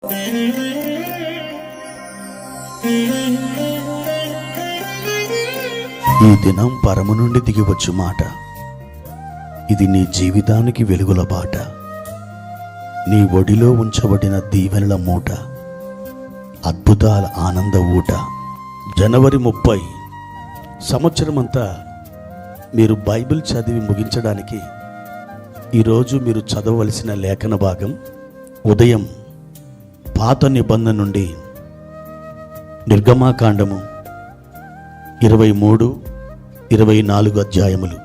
ఈ దినం పరము నుండి దిగివచ్చు మాట. ఇది నీ జీవితానికి వెలుగుల బాట. నీ ఒడిలో ఉంచబడిన దీవెనల మూట, అద్భుతాల ఆనంద ఊట. జనవరి 30 సంవత్సరమంతా మీరు బైబిల్ చదివి ముగించడానికి ఈరోజు మీరు చదవవలసిన లేఖన భాగం ఉదయం పాత నిబంధన నుండి నిర్గమాకాండము 23, 24 అధ్యాయములు,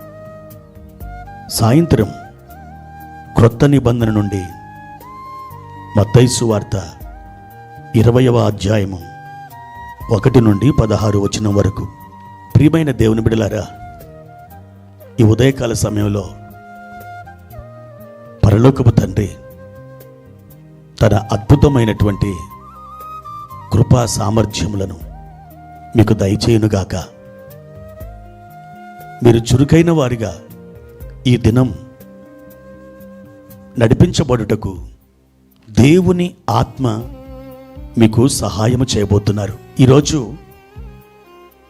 సాయంత్రం క్రొత్త నిబంధన నుండి మత్తయి సువార్త 20వ అధ్యాయము 1 నుండి 16 వచనం వరకు. ప్రియమైన దేవుని బిడ్డలారా, ఈ ఉదయకాల సమయంలో పరలోకపు తండ్రి తన అద్భుతమైనటువంటి కృపా సామర్థ్యములను మీకు దయచేయునుగాక. మీరు చురుకైన వారిగా ఈ దినం నడిపించబడుటకు దేవుని ఆత్మ మీకు సహాయము చేయబోతున్నారు. ఈరోజు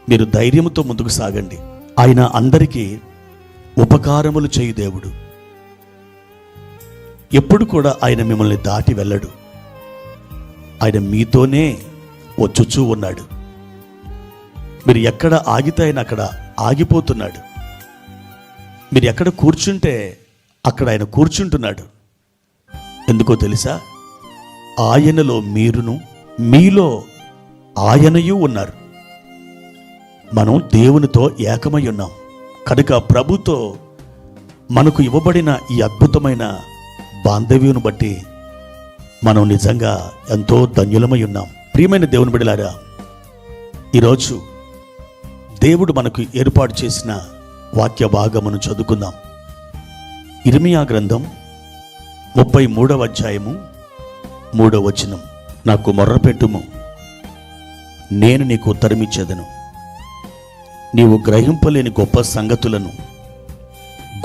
మీరు ధైర్యముతో ముందుకు సాగండి. ఆయన అందరికీ ఉపకారములు చేయు దేవుడు. ఎప్పుడు కూడా ఆయన మిమ్మల్ని దాటి వెళ్ళడు. ఆయన మీతోనే వచ్చుచూ ఉన్నాడు. మీరు ఎక్కడ ఆగితే ఆయన అక్కడ ఆగిపోతున్నాడు. మీరు ఎక్కడ కూర్చుంటే అక్కడ ఆయన కూర్చుంటున్నాడు. ఎందుకో తెలుసా? ఆయనలో మీరును, మీలో ఆయనయు ఉన్నారు. మనం దేవునితో ఏకమై ఉన్నాం కనుక ప్రభుతో మనకు ఇవ్వబడిన ఈ అద్భుతమైన బాంధవ్యం బట్టి మనం నిజంగా ఎంతో ధన్యులమై ఉన్నాం. ప్రియమైన దేవుని బిడ్డలారా, ఈరోజు దేవుడు మనకు ఏర్పాటు చేసిన వాక్య భాగమును చదువుకుందాం. ఇర్మియా గ్రంథం 33వ అధ్యాయము 3వ వచనం. నాకు మొర్రపెట్టుము, నేను నీకు ఉత్తరమిచ్చేదను. నీవు గ్రహింపలేని గొప్ప సంగతులను,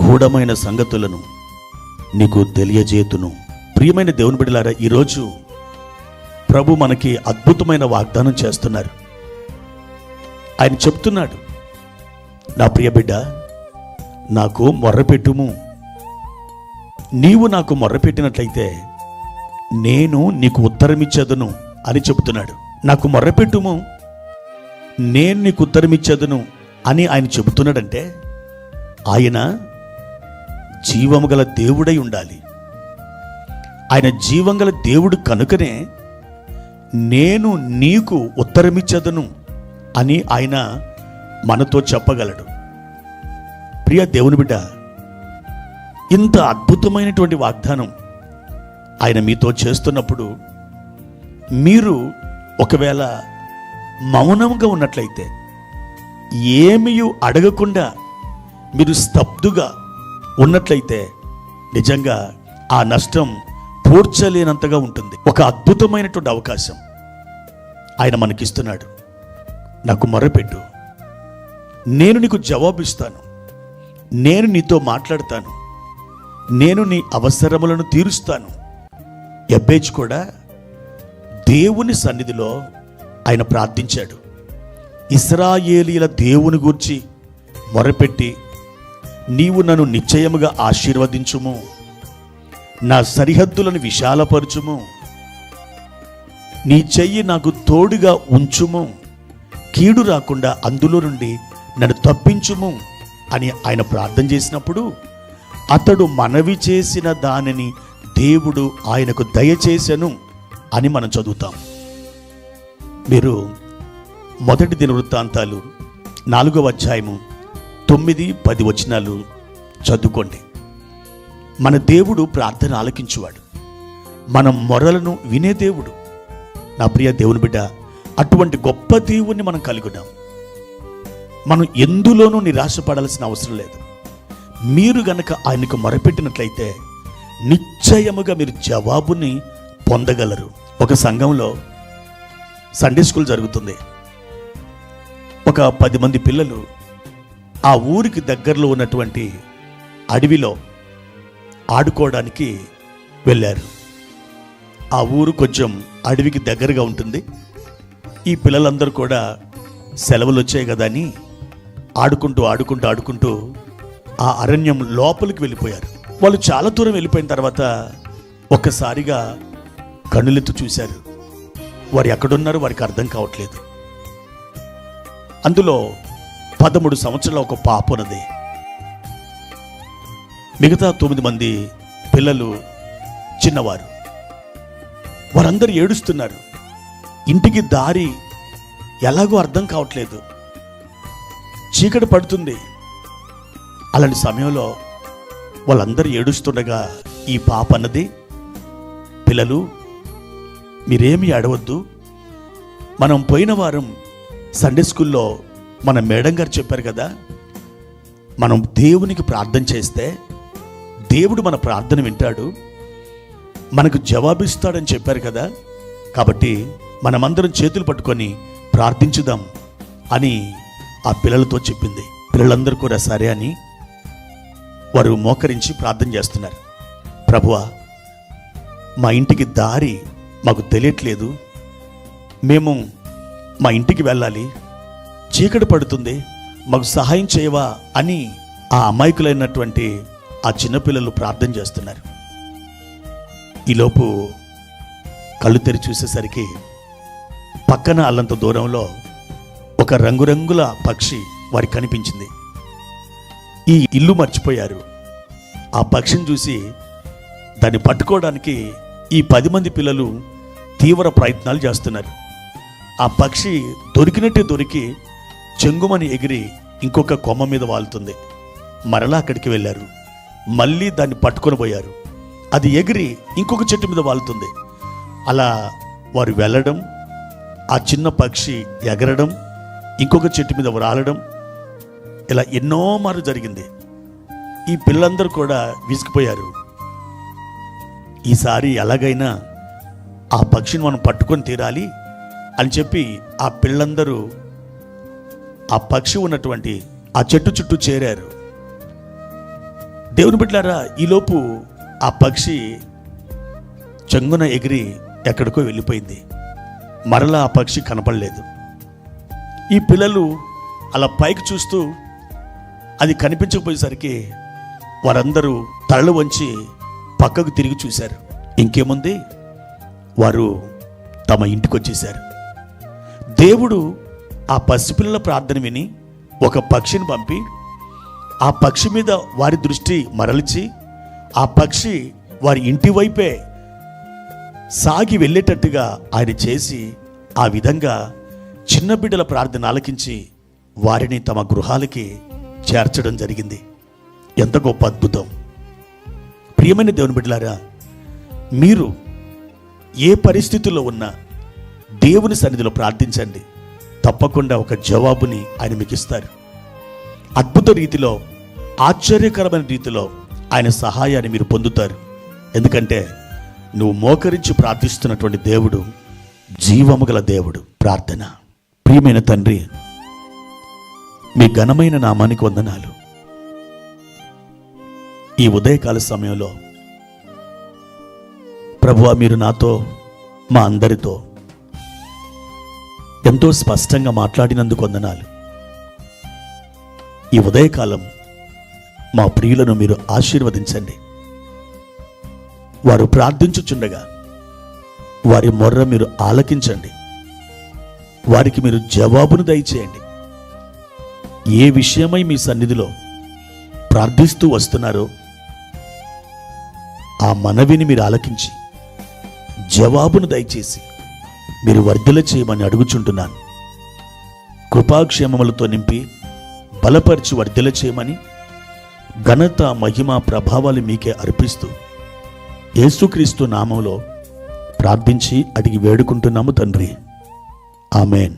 గూఢమైన సంగతులను నీకు తెలియజేతును. ప్రియమైన దేవుని బిడ్డలారా, ఈరోజు ప్రభు మనకి అద్భుతమైన వాగ్దానం చేస్తున్నారు. ఆయన చెప్తున్నాడు, నా ప్రియ బిడ్డ, నాకు మొర్రపెట్టుము. నీవు నాకు మొర్రపెట్టినట్లయితే నేను నీకు ఉత్తరమిచ్చేదను అని చెబుతున్నాడు. నాకు మొర్రపెట్టుము, నేను నీకు ఉత్తరమిచ్చేదను అని ఆయన చెబుతున్నాడంటే ఆయన జీవము గల దేవుడై ఉండాలి. ఆయన జీవం గల దేవుడు కనుకనే నేను నీకు ఉత్తరమిచ్చేదను అని ఆయన మనతో చెప్పగలడు. ప్రియ దేవుని బిడ్డ, ఇంత అద్భుతమైనటువంటి వాగ్దానం ఆయన మీతో చేస్తున్నప్పుడు మీరు ఒకవేళ మౌనంగా ఉన్నట్లయితే, ఏమీ అడగకుండా మీరు స్తబ్దుగా ఉన్నట్లయితే నిజంగా ఆ నష్టం పూడ్చలేనంతగా ఉంటుంది. ఒక అద్భుతమైనటువంటి అవకాశం ఆయన మనకిస్తున్నాడు. నాకు మొర్రపెట్టు, నేను నీకు జవాబిస్తాను, నేను నీతో మాట్లాడతాను, నేను నీ అవసరములను తీరుస్తాను. యెబ్బేజు కూడా దేవుని సన్నిధిలో ఆయన ప్రార్థించాడు. ఇశ్రాయేలీయుల దేవుని గూర్చి మొరపెట్టి, నీవు నన్ను నిశ్చయముగా ఆశీర్వదించుము, నా సరిహద్దులను విశాలపరచుము, నీ చెయ్యి నాకు తోడుగా ఉంచుము, కీడు రాకుండా అందులో నుండి నన్ను తప్పించుము అని ఆయన ప్రార్థన చేసినప్పుడు అతడు మనవి చేసిన దానిని దేవుడు ఆయనకు దయచేసెను అని మనం చదువుతాం. మీరు మొదటి దినవృత్తాంతాలు 4వ అధ్యాయము 9, 10 వచనాలు చదువుకోండి. మన దేవుడు ప్రార్థన ఆలకించువాడు, మన మొరలను వినే దేవుడు. నా ప్రియ దేవుని బిడ్డ, అటువంటి గొప్ప దేవుణ్ణి మనం కలిగి ఉన్నాం. మనం ఎందులోనూ నిరాశపడాల్సిన అవసరం లేదు. మీరు గనక ఆయనకు మొరపెట్టినట్లయితే నిశ్చయముగా మీరు జవాబుని పొందగలరు. ఒక సంఘంలో సండే స్కూల్ జరుగుతుంది. ఒక 10 మంది పిల్లలు ఆ ఊరికి దగ్గరలో ఉన్నటువంటి అడవిలో ఆడుకోవడానికి వెళ్ళారు. ఆ ఊరు కొంచెం అడవికి దగ్గరగా ఉంటుంది. ఈ పిల్లలందరూ కూడా సెలవులు వచ్చాయి కదా అని ఆడుకుంటూ ఆ అరణ్యం లోపలికి వెళ్ళిపోయారు. వాళ్ళు చాలా దూరం వెళ్ళిపోయిన తర్వాత ఒక్కసారిగా కన్నులెత్తు చూశారు. వారు ఎక్కడున్నారో వారికి అర్థం కావట్లేదు. అందులో 13 సంవత్సరాల ఒక పాప ఉన్నది. మిగతా 9 మంది పిల్లలు చిన్నవారు. వారందరూ ఏడుస్తున్నారు. ఇంటికి దారి ఎలాగో అర్థం కావట్లేదు. చీకటి పడుతుంది. అలాంటి సమయంలో వాళ్ళందరూ ఏడుస్తుండగా ఈ పాప అన్నది, పిల్లలు మీరేమీ అడవద్దు. మనం పోయిన వారం సండే స్కూల్లో మన మేడం గారు చెప్పారు కదా, మనం దేవునికి ప్రార్థన చేస్తే దేవుడు మన ప్రార్థన వింటాడు, మనకు జవాబిస్తాడని చెప్పారు కదా, కాబట్టి మనమందరం చేతులు పట్టుకొని ప్రార్థించుదాం అని ఆ పిల్లలతో చెప్పింది. పిల్లలందరూ కూడా సరే అని వారు మోకరించి ప్రార్థన చేస్తున్నారు. ప్రభువా, మా ఇంటికి దారి మాకు తెలియట్లేదు, మేము మా ఇంటికి వెళ్ళాలి, చీకటి పడుతుంది, మాకు సహాయం చేయవా అని ఆ అమాయకులైనటువంటి ఆ చిన్నపిల్లలు ప్రార్థన చేస్తున్నారు. ఈలోపు కళ్ళు తెరి చూసేసరికి పక్కన అల్లంత దూరంలో ఒక రంగురంగుల పక్షి వారికి కనిపించింది. ఈ ఇల్లు మర్చిపోయారు. ఆ పక్షిని చూసి దాన్ని పట్టుకోవడానికి ఈ 10 మంది పిల్లలు తీవ్ర ప్రయత్నాలు చేస్తున్నారు. ఆ పక్షి దొరికినట్టే దొరికి చెంగుమని ఎగిరి ఇంకొక కొమ్మ మీద వాలుతుంది. మరలా అక్కడికి వెళ్ళారు. మళ్ళీ దాన్ని పట్టుకొని పోయారు. అది ఎగిరి ఇంకొక చెట్టు మీద వాలుతుంది. అలా వారు వెళ్ళడం, ఆ చిన్న పక్షి ఎగరడం, ఇంకొక చెట్టు మీద రాలడం, ఇలా ఎన్నో మార్లు జరిగింది. ఈ పిల్లలందరూ కూడా విసిగిపోయారు. ఈసారి ఎలాగైనా ఆ పక్షిని మనం పట్టుకొని తీరాలి అని చెప్పి ఆ పిల్లలందరూ ఆ పక్షి ఉన్నటువంటి ఆ చెట్టు చుట్టూ చేరారు. దేవుని బిడ్డలారా, ఈలోపు ఆ పక్షి చెంగున ఎగిరి ఎక్కడికో వెళ్ళిపోయింది. మరలా ఆ పక్షి కనపడలేదు. ఈ పిల్లలు అలా పైకి చూస్తూ అది కనిపించకపోయేసరికి వారందరూ తలలు వంచి పక్కకు తిరిగి చూశారు. ఇంకేముంది, వారు తమ ఇంటికి వచ్చేశారు. దేవుడు ఆ పసిపిల్లల ప్రార్థన విని ఒక పక్షిని పంపి ఆ పక్షి మీద వారి దృష్టి మరల్చి ఆ పక్షి వారి ఇంటి వైపే సాగి వెళ్ళేటట్టుగా ఆయన చేసి, ఆ విధంగా చిన్న బిడ్డల ప్రార్థన ఆలకించి వారిని తమ గృహాలకి చేర్చడం జరిగింది. ఎంత గొప్ప అద్భుతం! ప్రియమైన దేవుని బిడ్డలారా, మీరు ఏ పరిస్థితుల్లో ఉన్నా దేవుని సన్నిధిలో ప్రార్థించండి. తప్పకుండా ఒక జవాబుని ఆయన మీకు ఇస్తారు. అద్భుత రీతిలో, ఆశ్చర్యకరమైన రీతిలో ఆయన సహాయాన్ని మీరు పొందుతారు. ఎందుకంటే నువ్వు మోకరించి ప్రార్థిస్తున్నటువంటి దేవుడు జీవము గల దేవుడు. ప్రార్థన. ప్రియమైన తండ్రి, మీ ఘనమైన నామానికి వందనాలు. ఈ ఉదయకాల సమయంలో ప్రభువా, మీరు నాతో, మా అందరితో ఎంతో స్పష్టంగా మాట్లాడినందుకు వందనాలు. ఈ ఉదయకాలం మా ప్రియులను మీరు ఆశీర్వదించండి. వారు ప్రార్థించుచుండగా వారి మొర్ర మీరు ఆలకించండి. వారికి మీరు జవాబును దయచేయండి. ఏ విషయమై మీ సన్నిధిలో ప్రార్థిస్తూ వస్తున్నారో ఆ మనవిని మీరు ఆలకించి జవాబును దయచేసి మీరు వర్ధిల్ల చేయమని అడుగుచుంటున్నాను. కృపాక్షేమములతో నింపి బలపరిచి వర్ధిల్ల చేయమని ఘనత, మహిమ, ప్రభావాలు మీకే అర్పిస్తూ యేసుక్రీస్తు నామములో ప్రార్థించి అడిగి వేడుకుంటున్నాము తండ్రి. ఆమెన్.